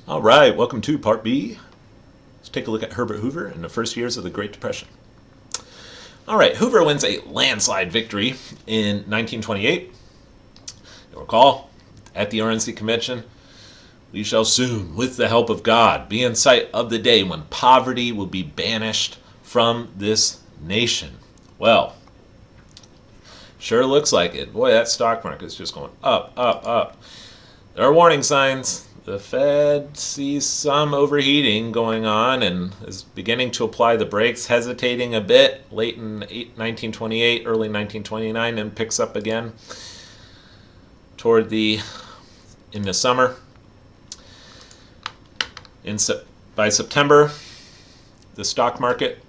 All right, welcome to Part B. Let's take a look at Herbert Hoover in the first years of the Great Depression. All right, Hoover wins a landslide victory in 1928. You'll recall, at the RNC convention, we shall soon, with the help of God, be in sight of the day when poverty will be banished from this nation. Well, sure looks like it. Boy, that stock market is just going up, up, up. There are warning signs. The Fed sees some overheating going on and is beginning to apply the brakes, hesitating a bit late in 1928, early 1929, and picks up again in the summer. By September, the stock market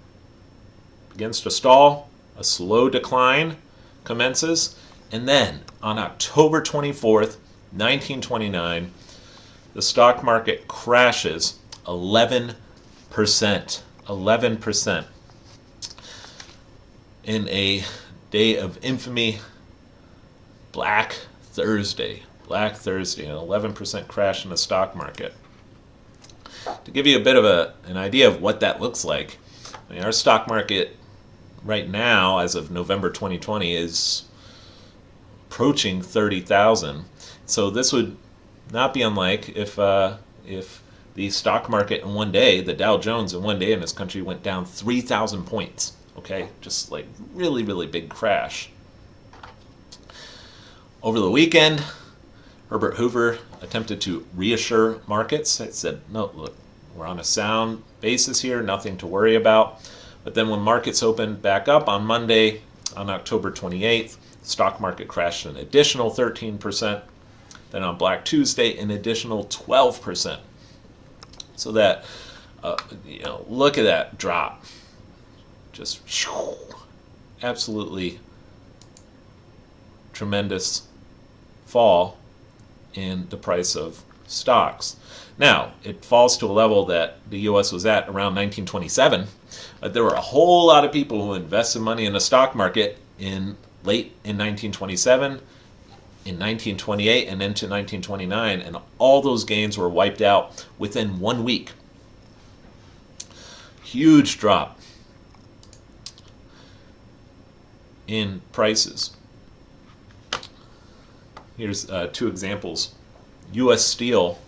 begins to stall. A slow decline commences, and then on October 24th, 1929, the stock market crashes 11%. 11%. In a day of infamy, Black Thursday. Black Thursday, an 11% crash in the stock market. To give you a bit of an idea of what that looks like, I mean, our stock market right now, as of November 2020, is approaching 30,000. So this would not be unlike if the stock market in one day, the Dow Jones in one day in this country went down 3,000 points. Okay, just like really, really big crash. Over the weekend, Herbert Hoover attempted to reassure markets. He said, no, look, we're on a sound basis here, nothing to worry about. But then when markets opened back up on Monday, on October 28th, stock market crashed an additional 13%. Then on Black Tuesday, an additional 12%. So that, look at that drop. Just absolutely tremendous fall in the price of stocks. Now, it falls to a level that the U.S. was at around 1927. But there were a whole lot of people who invested money in the stock market late in 1927, in 1928, and into 1929, and all those gains were wiped out within 1 week. Huge drop in prices. Here's two examples. U.S. Steel,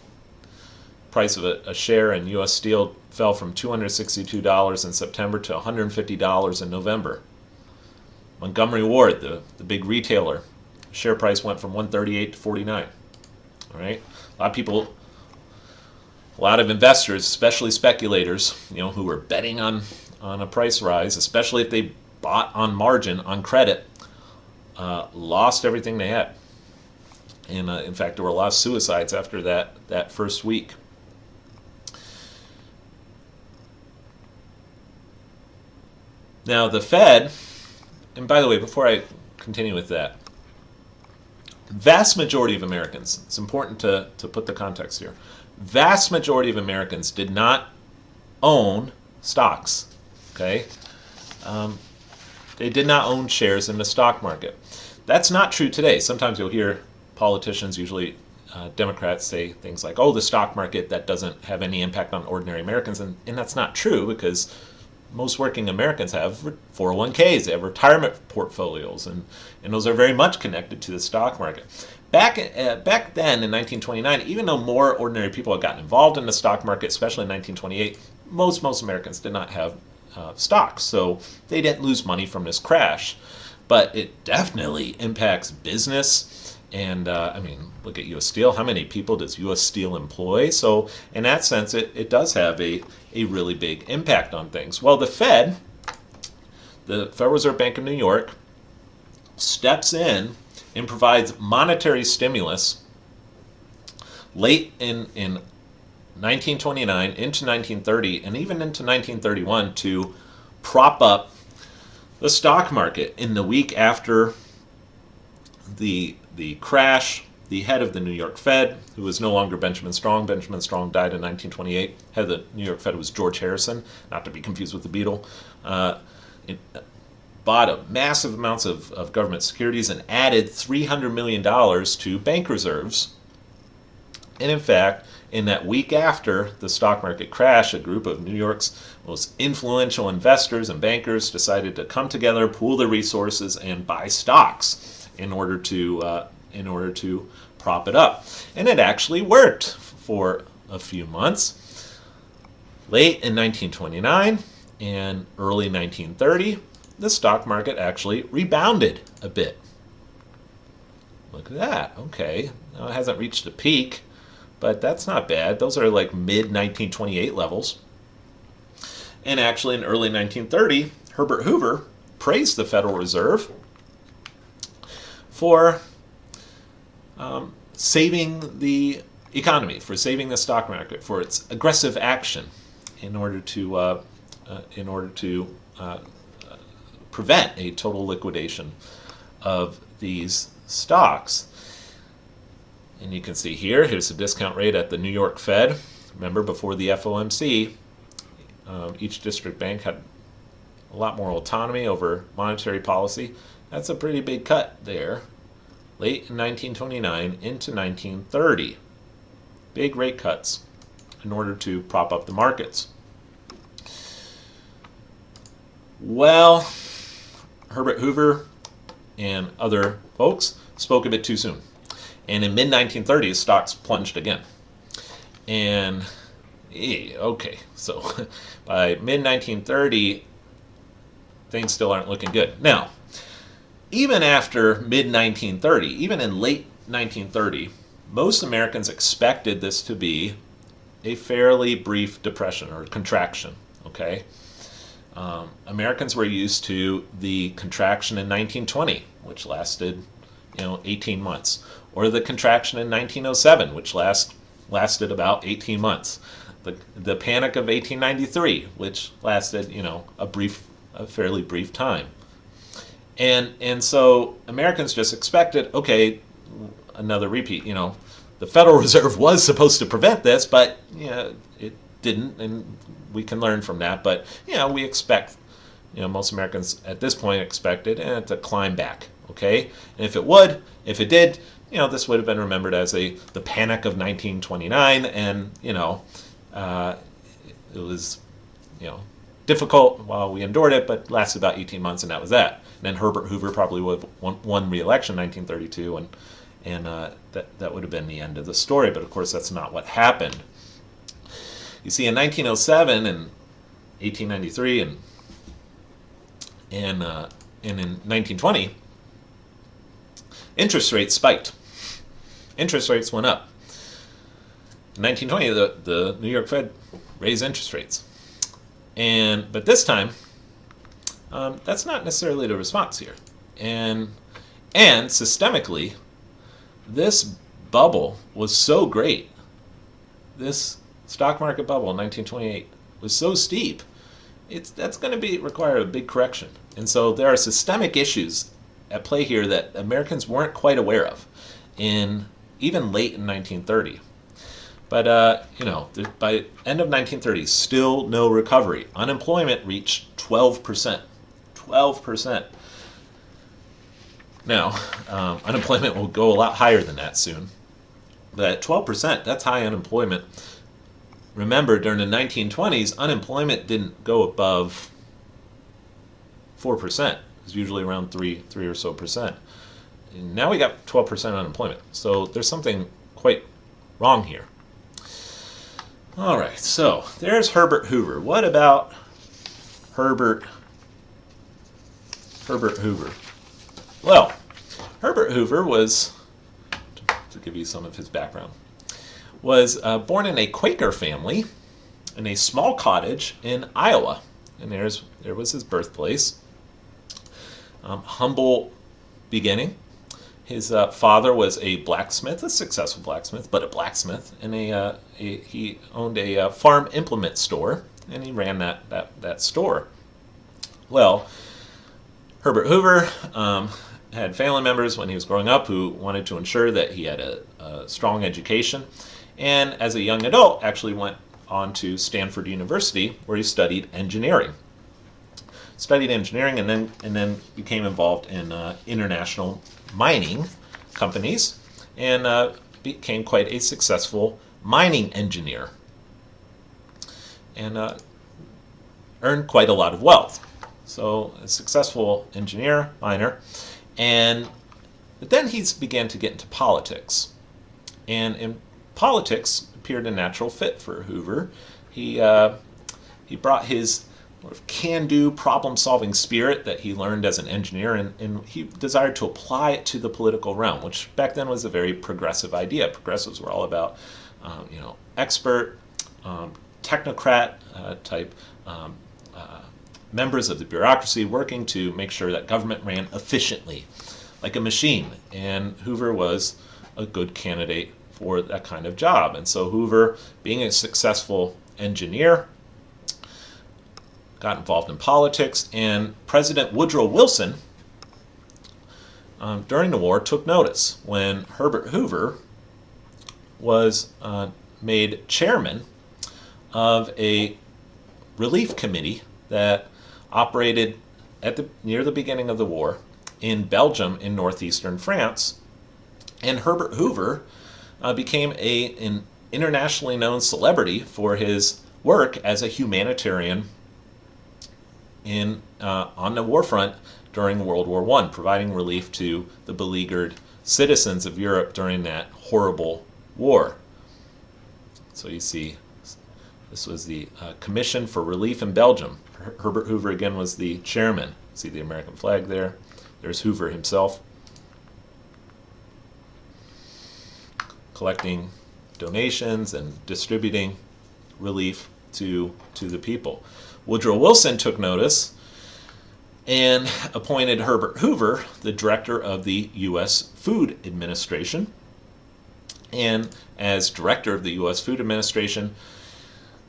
price of a share in U.S. Steel fell from $262 in September to $150 in November. Montgomery Ward, the big retailer, share price went from $138 to $49. All right, a lot of investors, especially speculators, who were betting on a price rise, especially if they bought on margin on credit, lost everything they had. And in fact, there were a lot of suicides after that first week. Now the Fed, and by the way, before I continue with that, vast majority of Americans, it's important to put the context here, vast majority of Americans did not own stocks, okay? They did not own shares in the stock market. That's not true today. Sometimes you'll hear politicians, usually Democrats, say things like, oh, the stock market, that doesn't have any impact on ordinary Americans, and that's not true, because most working Americans have 401ks, they have retirement portfolios, and those are very much connected to the stock market. Back then in 1929, even though more ordinary people had gotten involved in the stock market, especially in 1928, most Americans did not have stocks, so they didn't lose money from this crash. But it definitely impacts business. And look at U.S. Steel. How many people does U.S. Steel employ? So in that sense, it does have a really big impact on things. Well, the Fed, the Federal Reserve Bank of New York, steps in and provides monetary stimulus late in 1929 into 1930 and even into 1931 to prop up the stock market. In the week after the crash, the head of the New York Fed, who was no longer Benjamin Strong died in 1928. Head of the New York Fed was George Harrison, not to be confused with the Beatle. Bought a massive amounts of government securities and added $300 million to bank reserves. And in fact, in that week after the stock market crash, a group of New York's most influential investors and bankers decided to come together, pool their resources, and buy stocks in order to prop it up. And it actually worked for a few months. Late in 1929 and early 1930, the stock market actually rebounded a bit. Look at that. Okay. Now it hasn't reached a peak, but that's not bad. Those are like mid-1928 levels. And actually in early 1930, Herbert Hoover praised the Federal Reserve for saving the economy, for saving the stock market, for its aggressive action in order to prevent a total liquidation of these stocks. And you can see here's the discount rate at the New York Fed. Remember, before the FOMC, each district bank had a lot more autonomy over monetary policy. That's a pretty big cut there. Late in 1929 into 1930. Big rate cuts in order to prop up the markets. Well, Herbert Hoover and other folks spoke a bit too soon. And in mid-1930s, stocks plunged again. And, okay, so by mid-1930, things still aren't looking good. Now, even after mid-1930, even in late 1930, most Americans expected this to be a fairly brief depression or contraction, okay? Americans were used to the contraction in 1920, which lasted, 18 months, or the contraction in 1907, which lasted about 18 months. The panic of 1893, which lasted, a fairly brief time. And so Americans just expected, okay, another repeat. The Federal Reserve was supposed to prevent this, but it didn't, and we can learn from that. But we expect, most Americans at this point expected to climb back. Okay, and if it did, this would have been remembered as the Panic of 1929, and it was difficult while we endured it, but lasted about 18 months, and that was that. And then Herbert Hoover probably would have won re-election in 1932, and that would have been the end of the story. But of course, that's not what happened. You see, in 1907 and 1893 and in 1920, interest rates spiked. Interest rates went up. In 1920, the New York Fed raised interest rates, but this time, that's not necessarily the response here. And systemically, this bubble was so great. This stock market bubble in 1928 was so steep. That's going to require a big correction. And so there are systemic issues at play here that Americans weren't quite aware of even late in 1930. But by end of 1930, still no recovery. Unemployment reached 12%. 12%. Now, unemployment will go a lot higher than that soon. But 12%, that's high unemployment. Remember, during the 1920s, unemployment didn't go above 4%. It was usually around 3 or so percent. And now we got 12% unemployment. So there's something quite wrong here. All right, so there's Herbert Hoover. What about Herbert Hoover? Well, Herbert Hoover was, to give you some of his background, was born in a Quaker family in a small cottage in Iowa. And there was his birthplace. Humble beginning. His father was a blacksmith, a successful blacksmith, but a blacksmith, and he owned a farm implement store, and he ran that store. Well, Herbert Hoover had family members when he was growing up who wanted to ensure that he had a strong education, and as a young adult actually went on to Stanford University, where he studied engineering. And then became involved in international mining companies, and became quite a successful mining engineer and earned quite a lot of wealth. So a successful engineer, miner, but then he began to get into politics. And in politics appeared a natural fit for Hoover. He brought his sort of can-do problem-solving spirit that he learned as an engineer, and he desired to apply it to the political realm, which back then was a very progressive idea. Progressives were all about, expert, technocrat type members of the bureaucracy working to make sure that government ran efficiently, like a machine. And Hoover was a good candidate for that kind of job. And so Hoover, being a successful engineer, got involved in politics, and President Woodrow Wilson, during the war, took notice when Herbert Hoover was made chairman of a relief committee that operated near the beginning of the war in Belgium in northeastern France. And Herbert Hoover became an internationally known celebrity for his work as a humanitarian on the war front during World War I, providing relief to the beleaguered citizens of Europe during that horrible war. So you see, this was the Commission for Relief in Belgium. Herbert Hoover again was the chairman. See the American flag there. There's Hoover himself, collecting donations and distributing relief to the people. Woodrow Wilson took notice and appointed Herbert Hoover the director of the U.S. Food Administration. And as director of the U.S. Food Administration,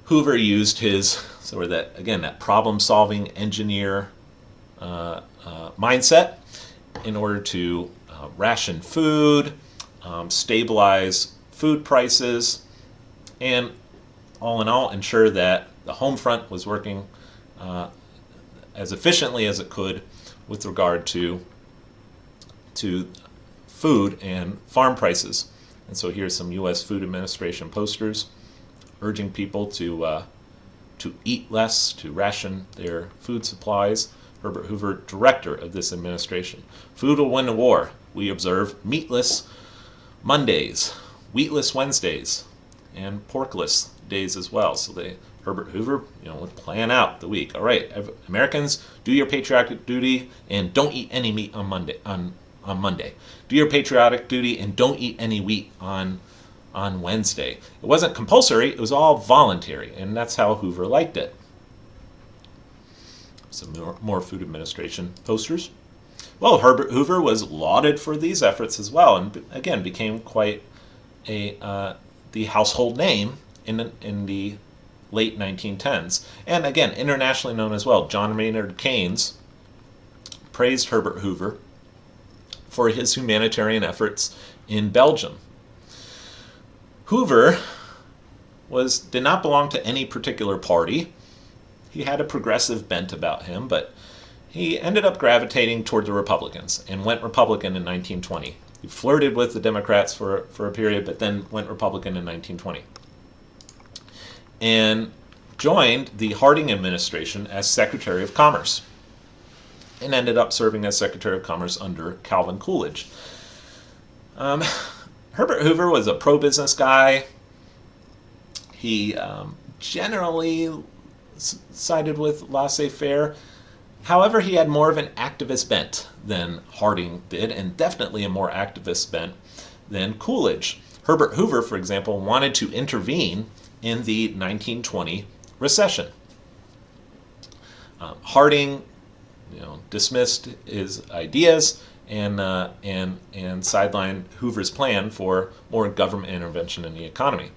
Hoover used his sort of that problem-solving engineer mindset in order to ration food, stabilize food prices, and all in all ensure that the home front was working as efficiently as it could with regard to food and farm prices. And so here's some U.S. Food Administration posters urging people to eat less, to ration their food supplies. Herbert Hoover, director of this administration. Food will win the war. We observe meatless Mondays, wheatless Wednesdays, and porkless days as well. So Herbert Hoover, would plan out the week. All right, Americans, do your patriotic duty and don't eat any meat on Monday. On Monday, do your patriotic duty and don't eat any wheat on Wednesday. It wasn't compulsory; it was all voluntary, and that's how Hoover liked it. Some more Food Administration posters. Well, Herbert Hoover was lauded for these efforts as well, and again became quite the household name in the late 1910s, and again internationally known as well. John Maynard Keynes praised Herbert Hoover for his humanitarian efforts in Belgium. Hoover did not belong to any particular party. He had a progressive bent about him, but he ended up gravitating toward the Republicans and went Republican in 1920. He flirted with the Democrats for a period, but then went Republican in 1920. And joined the Harding administration as Secretary of Commerce, and ended up serving as Secretary of Commerce under Calvin Coolidge. Herbert Hoover was a pro-business guy. He generally sided with laissez-faire. However, he had more of an activist bent than Harding did, and definitely a more activist bent than Coolidge. Herbert Hoover, for example, wanted to intervene in the 1920 recession. Harding, dismissed his ideas and sidelined Hoover's plan for more government intervention in the economy.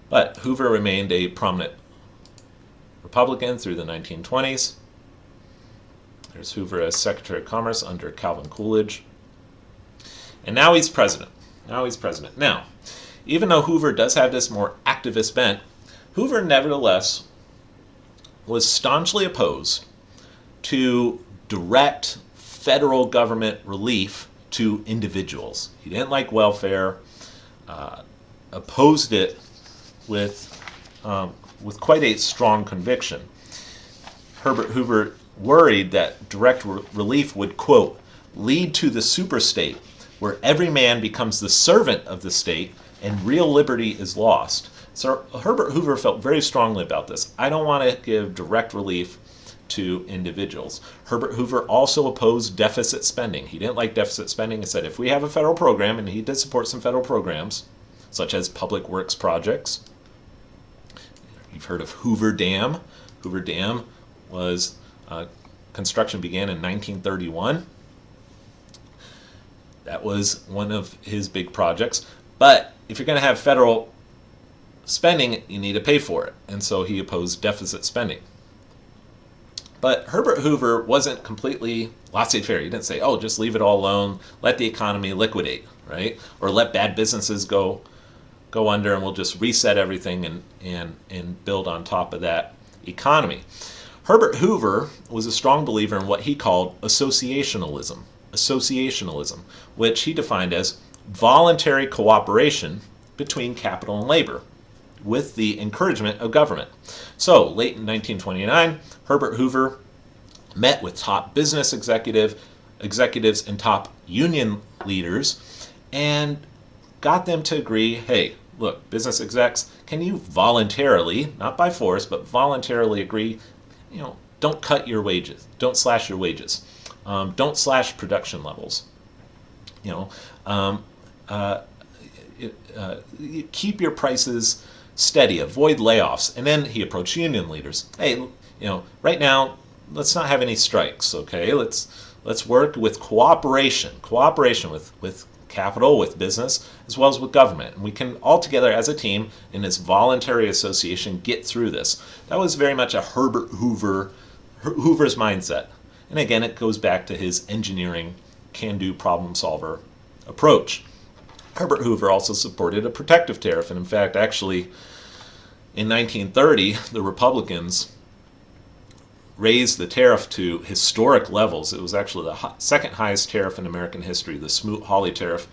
But Hoover remained a prominent Republican through the 1920s. There's Hoover as Secretary of Commerce under Calvin Coolidge. And now he's president. Now, even though Hoover does have this more activist bent, Hoover nevertheless was staunchly opposed to direct federal government relief to individuals. He didn't like welfare. opposed it with quite a strong conviction. Herbert Hoover worried that direct relief would, quote, lead to the superstate, where every man becomes the servant of the state and real liberty is lost. So Herbert Hoover felt very strongly about this. I don't want to give direct relief to individuals. Herbert Hoover also opposed deficit spending. He didn't like deficit spending. He said if we have a federal program, and he did support some federal programs, such as public works projects. You've heard of Hoover Dam. Hoover Dam was, construction began in 1931. That was one of his big projects. But if you're going to have federal spending, you need to pay for it. And so he opposed deficit spending. But Herbert Hoover wasn't completely laissez-faire. He didn't say, oh, just leave it all alone, let the economy liquidate, right? Or let bad businesses go under and we'll just reset everything and build on top of that economy. Herbert Hoover was a strong believer in what he called associationalism, which he defined as voluntary cooperation between capital and labor with the encouragement of government. So, late in 1929, Herbert Hoover met with top business executives and top union leaders and got them to agree, hey, look, business execs, can you voluntarily, not by force, but voluntarily agree, don't cut your wages, don't slash your wages, don't slash production levels, keep your prices steady, avoid layoffs. And then he approached union leaders. Hey, right now, let's not have any strikes, okay? Let's work with cooperation with capital, with business, as well as with government. And we can all together as a team in this voluntary association get through this. That was very much a Herbert Hoover's mindset. And again, it goes back to his engineering, can-do problem solver approach. Herbert Hoover also supported a protective tariff, and in fact, actually, in 1930, the Republicans raised the tariff to historic levels. It was actually the second highest tariff in American history, the Smoot-Hawley tariff.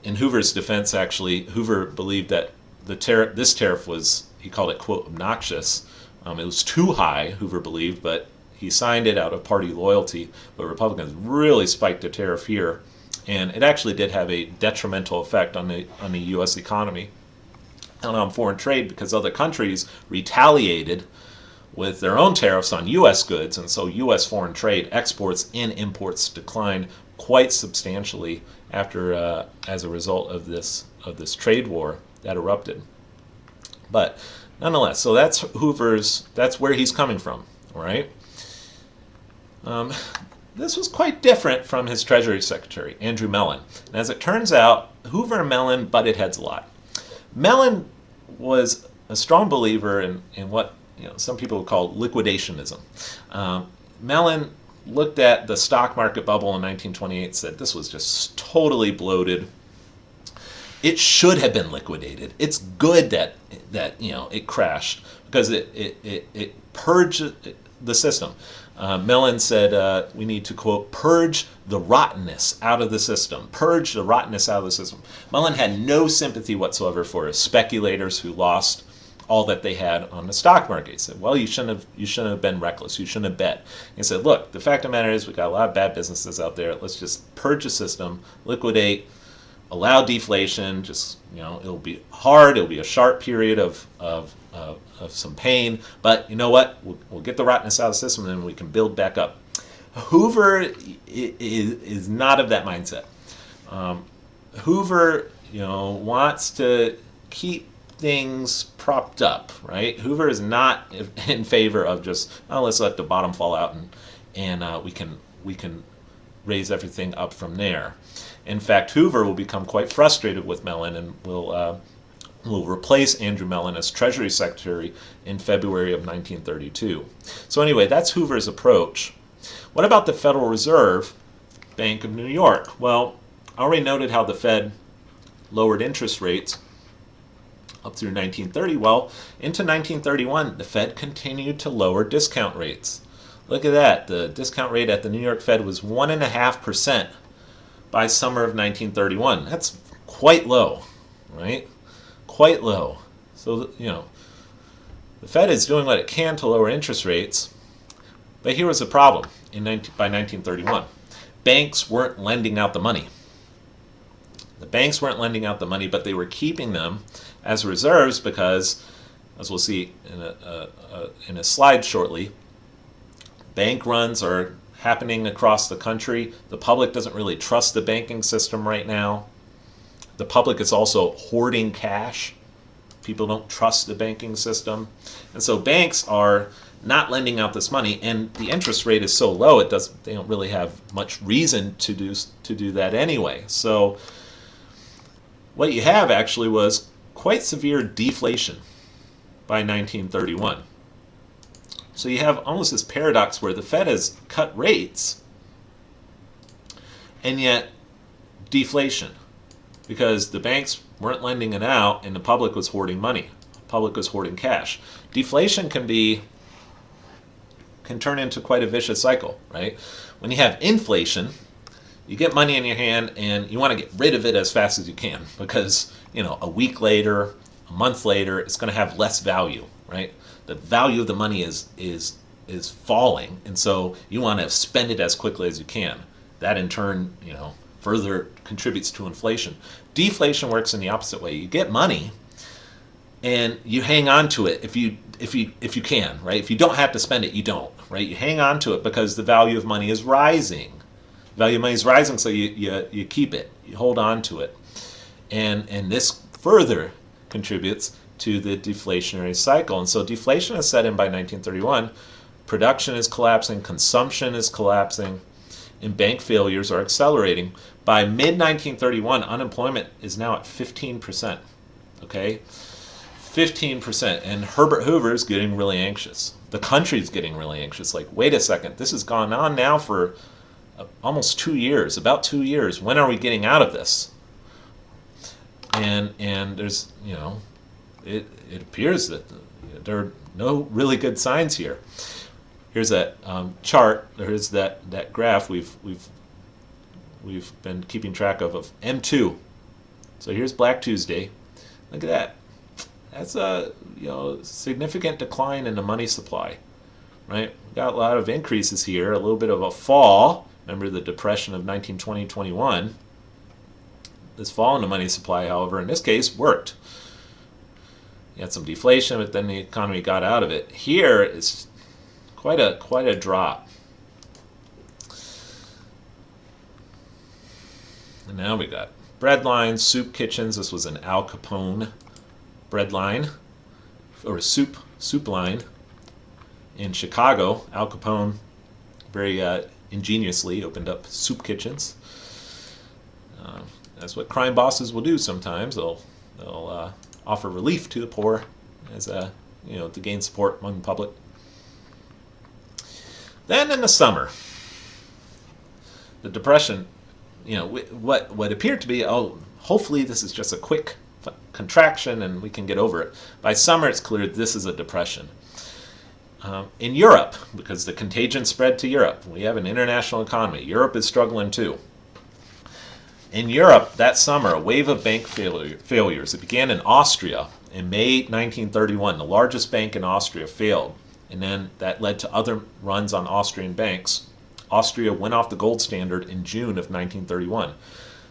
In Hoover's defense, actually, Hoover believed that this tariff was, he called it, quote, obnoxious. It was too high, Hoover believed, but he signed it out of party loyalty. But Republicans really spiked the tariff here. And it actually did have a detrimental effect on the U.S. economy and on foreign trade because other countries retaliated with their own tariffs on U.S. goods, and so U.S. foreign trade, exports and imports declined quite substantially after, as a result of this trade war that erupted. But nonetheless, so that's where he's coming from, all right? This was quite different from his Treasury Secretary, Andrew Mellon. And as it turns out, Hoover and Mellon butted heads a lot. Mellon was a strong believer in what some people would call liquidationism. Mellon looked at the stock market bubble in 1928 and said this was just totally bloated. It should have been liquidated. It's good that it crashed because it purged the system. Mellon said we need to, quote, purge the rottenness out of the system. Purge the rottenness out of the system. Mellon had no sympathy whatsoever for speculators who lost all that they had on the stock market. He said, well, you shouldn't have been reckless. You shouldn't have bet. He said, look, the fact of the matter is we've got a lot of bad businesses out there. Let's just purge the system, liquidate, allow deflation. Just, it'll be hard. It'll be a sharp period of some pain, but you know what? We'll get the rottenness out of the system and then we can build back up. Hoover is not of that mindset. Hoover, wants to keep things propped up, right? Hoover is not in favor of just, let's let the bottom fall out and we can raise everything up from there. In fact, Hoover will become quite frustrated with Mellon and will replace Andrew Mellon as Treasury Secretary in February of 1932. So anyway, that's Hoover's approach. What about the Federal Reserve Bank of New York? Well, I already noted how the Fed lowered interest rates up through 1930. Well, into 1931, the Fed continued to lower discount rates. Look at that. The discount rate at the New York Fed was 1.5% by summer of 1931. That's quite low, right? Quite low. So, the Fed is doing what it can to lower interest rates, but here was the problem by 1931. Banks weren't lending out the money. The banks weren't lending out the money, but they were keeping them as reserves because, as we'll see in a slide shortly, bank runs are happening across the country. The public doesn't really trust the banking system right now. The public is also hoarding cash. People don't trust the banking system. And so banks are not lending out this money, and the interest rate is so low they don't really have much reason to do that anyway. So what you have actually was quite severe deflation by 1931. So you have almost this paradox where the Fed has cut rates and yet deflation, because the banks weren't lending it out and the public was hoarding money. The public was hoarding cash. Deflation can turn into quite a vicious cycle, right? When you have inflation, you get money in your hand and you want to get rid of it as fast as you can because, a week later, a month later, it's going to have less value, right? The value of the money is falling, and so you want to spend it as quickly as you can. That in turn, further contributes to inflation. Deflation works in the opposite way. You get money and you hang on to it if you can, right? If you don't have to spend it, you don't, right? You hang on to it because the value of money is rising. The value of money is rising, so you keep it. You hold on to it. And this further contributes to the deflationary cycle. And so deflation is set in by 1931. Production is collapsing, consumption is collapsing, and bank failures are accelerating. By mid-1931, unemployment is now at 15%. Okay? 15%. And Herbert Hoover is getting really anxious. The country's getting really anxious. Like, wait a second, this has gone on now for almost 2 years, about 2 years. When are we getting out of this? And there's, it appears that there are no really good signs here. Here's that chart. There's that graph we've been keeping track of M2. So here's Black Tuesday. Look at that. That's a significant decline in the money supply, right? We've got a lot of increases here, a little bit of a fall. Remember the depression of 1920-21. This fall in the money supply, however, in this case, worked. You had some deflation, but then the economy got out of it. Here is quite a drop. And now we got bread lines, soup kitchens. This was an Al Capone bread line, or soup line in Chicago. Al Capone very ingeniously opened up soup kitchens. That's what crime bosses will do sometimes. They'll offer relief to the poor as to gain support among the public. Then in the summer, the Depression, what appeared to be, hopefully this is just a quick contraction and we can get over it. By summer, it's clear this is a depression. In Europe, because the contagion spread to Europe, we have an international economy. Europe is struggling too. In Europe, that summer, a wave of bank failures. It began in Austria in May 1931. The largest bank in Austria failed, and then that led to other runs on Austrian banks. Austria went off the gold standard in June of 1931.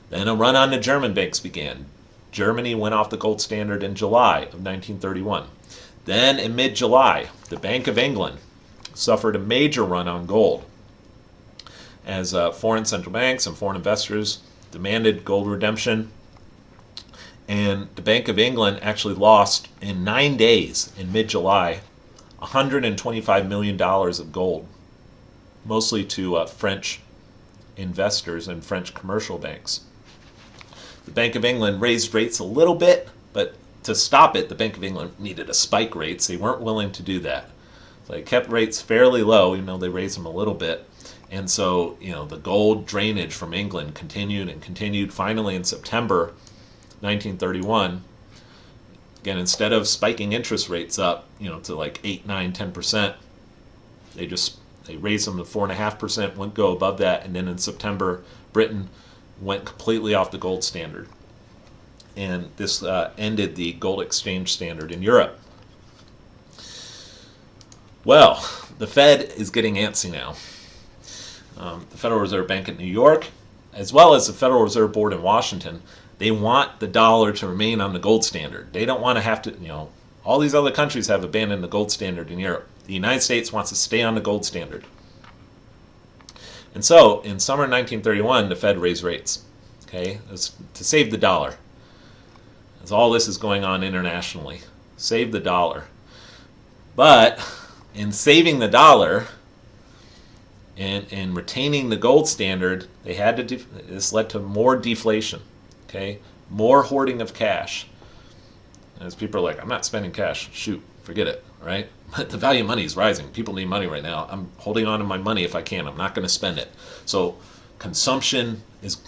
Then a run on the German banks began. Germany went off the gold standard in July of 1931. Then in mid-July, the Bank of England suffered a major run on gold as foreign central banks and foreign investors demanded gold redemption. And the Bank of England actually lost in 9 days in mid-July $125 million of gold, mostly to French investors and French commercial banks. The Bank of England raised rates a little bit, but to stop it, the Bank of England needed to spike rates. They weren't willing to do that. So they kept rates fairly low, even though they raised them a little bit. And so, the gold drainage from England continued and continued. Finally, in September 1931, again, instead of spiking interest rates up, to like 8, 9, 10%, they raised them to 4.5%, wouldn't go above that, and then in September, Britain went completely off the gold standard. and this ended the gold exchange standard in Europe. Well, the Fed is getting antsy now. The Federal Reserve Bank in New York, as well as the Federal Reserve Board in Washington, they want the dollar to remain on the gold standard. They don't want to have to, all these other countries have abandoned the gold standard in Europe. The United States wants to stay on the gold standard. And so, in summer 1931, the Fed raised rates, okay, to save the dollar. As all this is going on internationally, save the dollar. But in saving the dollar and retaining the gold standard, they had to. This led to more deflation, okay, more hoarding of cash. As people are like, I'm not spending cash. Shoot, forget it, right? But the value of money is rising. People need money right now. I'm holding on to my money if I can. I'm not going to spend it. So consumption is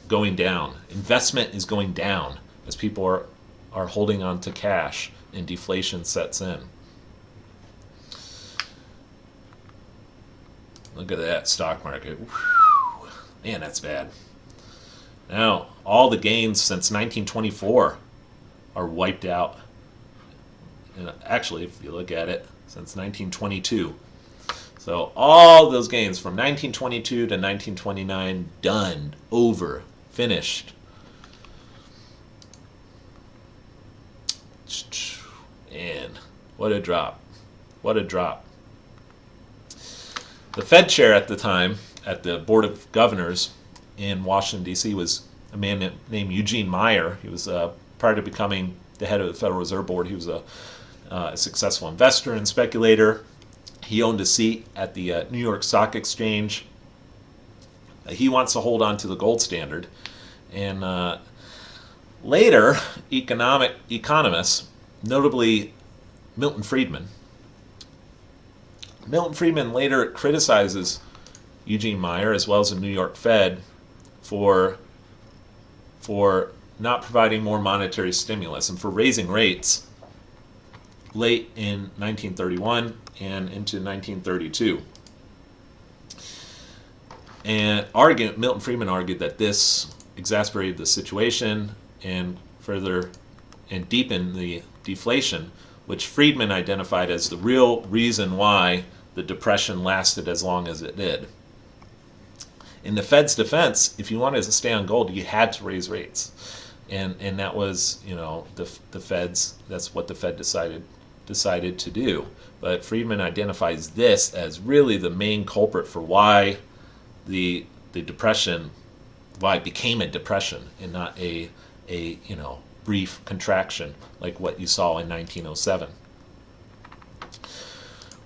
going down. Investment is going down as people are holding on to cash and deflation sets in. Look at that stock market. Whew. Man, that's bad. Now, all the gains since 1924 are wiped out. And actually, if you look at it, since 1922. So all those gains from 1922 to 1929, done, over, finished. And what a drop. What a drop. The Fed chair at the time, at the Board of Governors in Washington, D.C., was a man named Eugene Meyer. He was, prior to becoming the head of the Federal Reserve Board, he was a successful investor and speculator. He owned a seat at the New York Stock Exchange. He wants to hold on to the gold standard. And later, economists, notably Milton Friedman later criticizes Eugene Meyer, as well as the New York Fed, for not providing more monetary stimulus and for raising rates late in 1931 and into 1932. And Milton Friedman argued that this exacerbated the situation and deepened the deflation, which Friedman identified as the real reason why the Depression lasted as long as it did. In the Fed's defense, if you wanted to stay on gold, you had to raise rates. And that was, the Fed's, that's what the Fed decided to do. But Friedman identifies this as really the main culprit for why the Depression, why it became a depression and not a brief contraction like what you saw in 1907.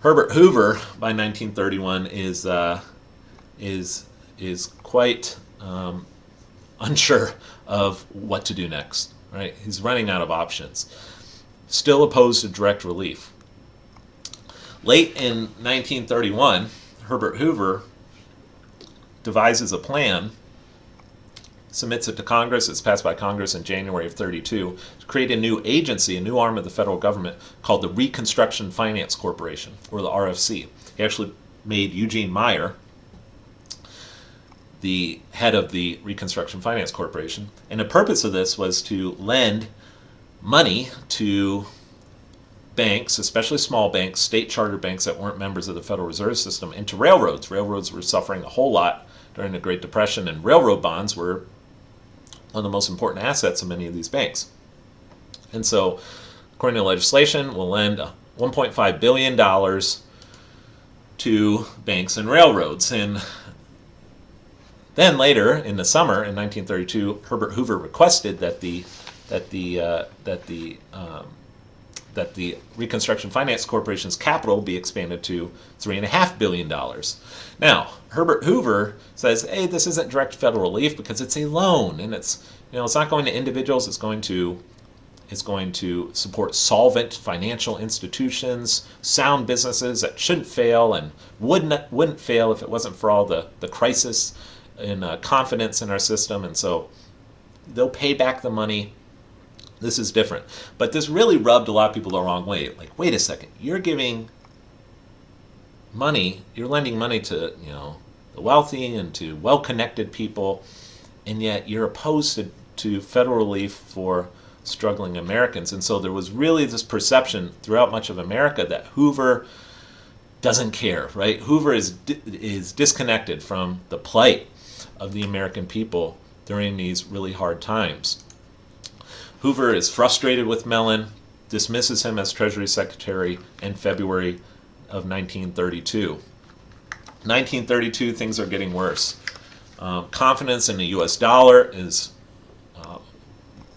Herbert Hoover by 1931 is quite unsure of what to do next. Right? He's running out of options. Still opposed to direct relief. Late in 1931, Herbert Hoover devises a plan, submits it to Congress. It's passed by Congress in January of 32 to create a new agency, a new arm of the federal government called the Reconstruction Finance Corporation, or the RFC. He actually made Eugene Meyer the head of the Reconstruction Finance Corporation. And the purpose of this was to lend money to banks, especially small banks, state charter banks that weren't members of the Federal Reserve System, and to railroads. Railroads were suffering a whole lot during the Great Depression, and railroad bonds were one of the most important assets of many of these banks. And so, according to legislation, we'll lend $1.5 billion to banks and railroads. And then later, in the summer in 1932, Herbert Hoover requested that the Reconstruction Finance Corporation's capital be expanded to $3.5 billion. Now, Herbert Hoover says, hey, this isn't direct federal relief because it's a loan, and it's not going to individuals. It's going to support solvent financial institutions, sound businesses that shouldn't fail and wouldn't fail if it wasn't for all the crisis and confidence in our system. And so they'll pay back the money. This is different. But this really rubbed a lot of people the wrong way. Like, wait a second, you're giving money, you're lending money to, the wealthy and to well-connected people, and yet you're opposed to federal relief for struggling Americans. And so there was really this perception throughout much of America that Hoover doesn't care, right? Hoover is disconnected from the plight of the American people during these really hard times. Hoover is frustrated with Mellon, dismisses him as Treasury Secretary in February of 1932. 1932, things are getting worse. Confidence in the U.S. dollar is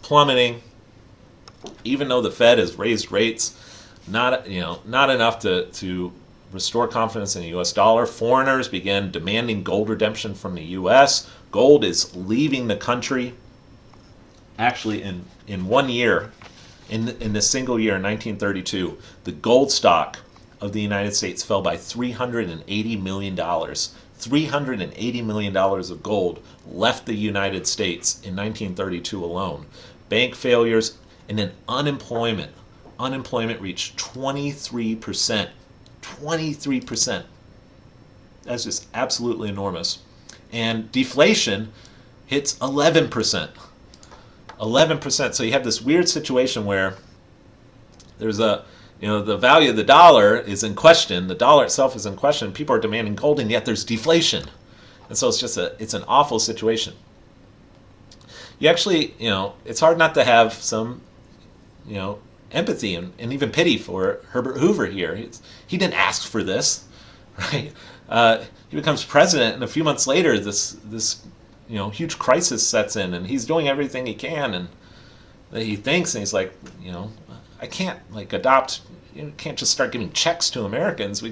plummeting. Even though the Fed has raised rates, not enough to restore confidence in the U.S. dollar. Foreigners began demanding gold redemption from the U.S. Gold is leaving the country. Actually, in 1 year, in the single year, 1932, the gold stock of the United States fell by $380 million. $380 million of gold left the United States in 1932 alone. Bank failures, and then unemployment. Unemployment reached 23%. 23%. That's just absolutely enormous. And deflation hits 11%. 11%. So you have this weird situation where there's the value of the dollar is in question. The dollar itself is in question. People are demanding gold, and yet there's deflation. And so it's an awful situation. You actually, it's hard not to have some, empathy and even pity for Herbert Hoover here. He didn't ask for this, right? He becomes president, and a few months later, this huge crisis sets in, and he's doing everything he can, and he thinks, and he's like, I can't adopt. You can't just start giving checks to Americans.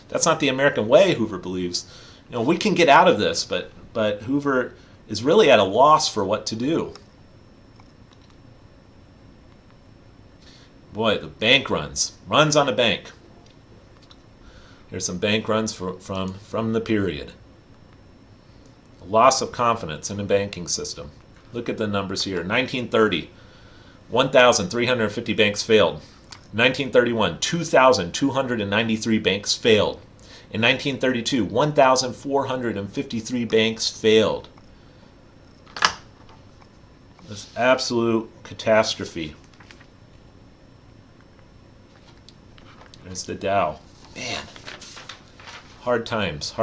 That's not the American way, Hoover believes. We can get out of this, but Hoover is really at a loss for what to do. Boy, the bank runs on the bank. Here's some bank runs from the period. A loss of confidence in the banking system. Look at the numbers here. 1930, 1,350 banks failed. 1931, 2,293 banks failed. In 1932, 1,453 banks failed. This absolute catastrophe. There's the Dow. Man, hard times.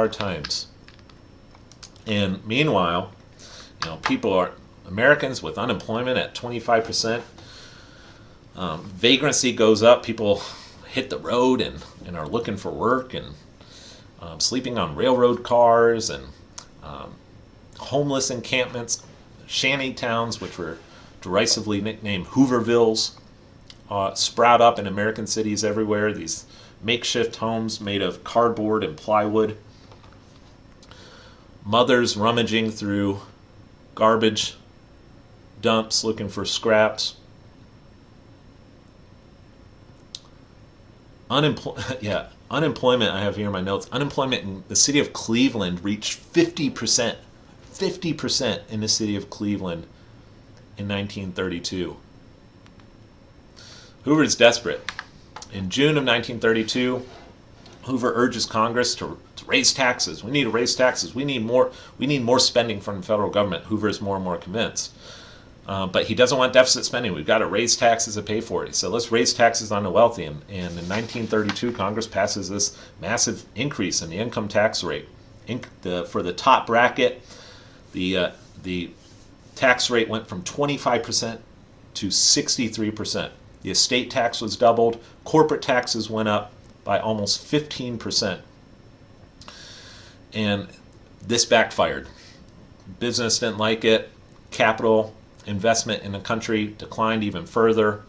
And meanwhile, Americans with unemployment at 25%. Vagrancy goes up. People hit the road and are looking for work, and sleeping on railroad cars, and homeless encampments, shanty towns, which were derisively nicknamed Hoovervilles, sprout up in American cities everywhere. These makeshift homes made of cardboard and plywood. Mothers rummaging through garbage dumps looking for scraps. Unemployment, I have here in my notes, unemployment in the city of Cleveland reached 50%. 50% in the city of Cleveland in 1932. Hoover is desperate. In June of 1932, Hoover urges Congress to raise taxes. We need to raise taxes. We need more spending from the federal government. Hoover is more and more convinced. But he doesn't want deficit spending. We've got to raise taxes to pay for it. So let's raise taxes on the wealthy. And in 1932, Congress passes this massive increase in the income tax rate. For the top bracket, the tax rate went from 25% to 63%. The estate tax was doubled. Corporate taxes went up by almost 15%. And this backfired. Business didn't like it. Capital investment in the country declined even further,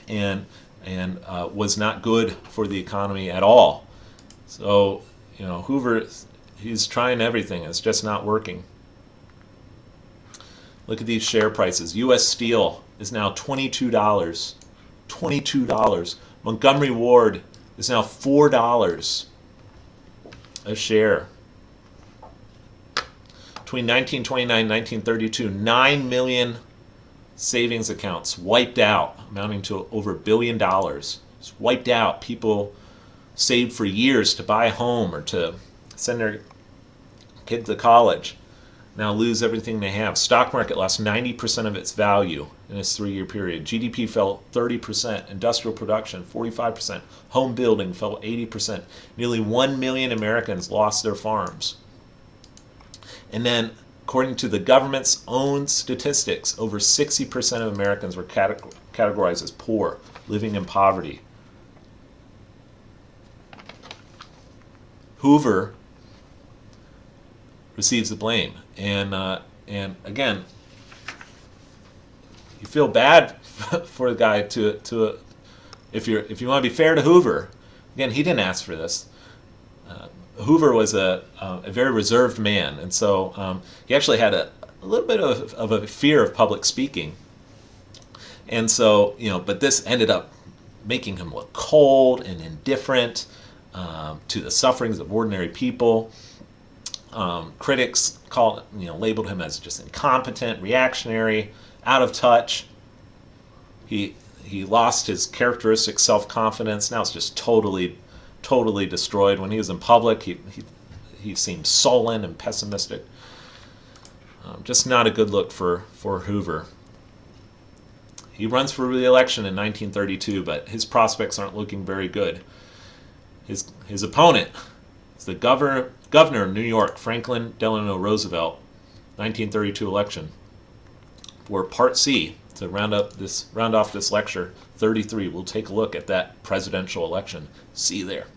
and was not good for the economy at all. So, Hoover, he's trying everything. It's just not working. Look at these share prices. U.S. Steel is now $22. $22. Montgomery Ward is now $4 a share. Between 1929 and 1932, 9 million savings accounts wiped out, amounting to over $1 billion. It's wiped out. People saved for years to buy a home or to send their kid to college. now lose everything they have. Stock market lost 90% of its value in this 3-year period. GDP fell 30%. Industrial production 45%. Home building fell 80%. Nearly 1 million Americans lost their farms. And then, according to the government's own statistics, over 60% of Americans were categorized as poor, living in poverty. Hoover receives the blame, and again, you feel bad for the guy to if you want to be fair to Hoover. Again, he didn't ask for this. Hoover was a very reserved man, and so he actually had a little bit of a fear of public speaking, and so but this ended up making him look cold and indifferent to the sufferings of ordinary people. Critics labeled him as just incompetent, reactionary, out of touch. He lost his characteristic self-confidence. Now it's just totally destroyed. When he was in public, he seemed sullen and pessimistic. Just not a good look for Hoover. He runs for re-election in 1932, but his prospects aren't looking very good. His opponent is the governor of New York, Franklin Delano Roosevelt, 1932 election. For Part C, to round off this lecture 33, we'll take a look at that presidential election. See you there.